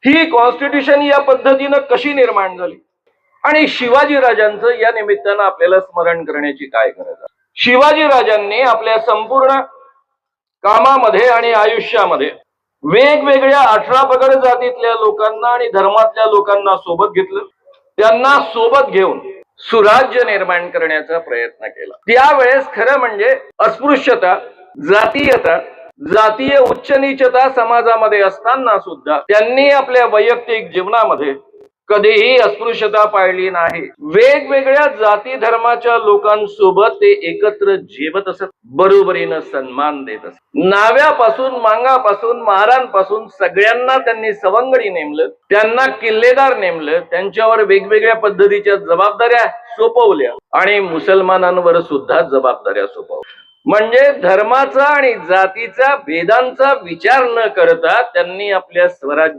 ही constitution या पद्धतीनं कशी निर्माण झाली आणि शिवाजी राजांचं या निमित्तानं आपल्याला स्मरण करण्याची काय गरज आहे? शिवाजी राजांनी आपल्या संपूर्ण कामामध्ये आणि आयुष्यामध्ये वेगवेगळ्या 18 पगड जातीतल्या लोकांना आणि धर्मातल्या लोकांना सोबत घेतलं. त्यांना सोबत घेऊन सुराज्य निर्माण करण्याचा प्रयत्न केला. त्यावेळेस खरं म्हणजे अस्पृश्यता, जातीयता, जातीय उच्च नीचता समाजामध्ये असताना सुद्धा त्यांनी आपल्या वैयक्तिक जीवनामध्ये कधीही अस्पृश्यता पाळली नाही. वेगवेगळ्या जाती धर्माच्या लोकांसोबत ते एकत्र जेवत असत, बरोबरीनं सन्मान देत असत. नाव्यापासून, मांगापासून, महारांपासून सगळ्यांना त्यांनी सवंगडी नेमलं, त्यांना किल्लेदार नेमलं, त्यांच्यावर वेगवेगळ्या पद्धतीच्या जबाबदाऱ्या सोपवल्या आणि मुसलमानांवर सुद्धा जबाबदाऱ्या सोपवल्या. म्हणजे धर्माचा आणि जातीचा भेदांचा विचार न करता त्यांनी आपल्या स्वराज्य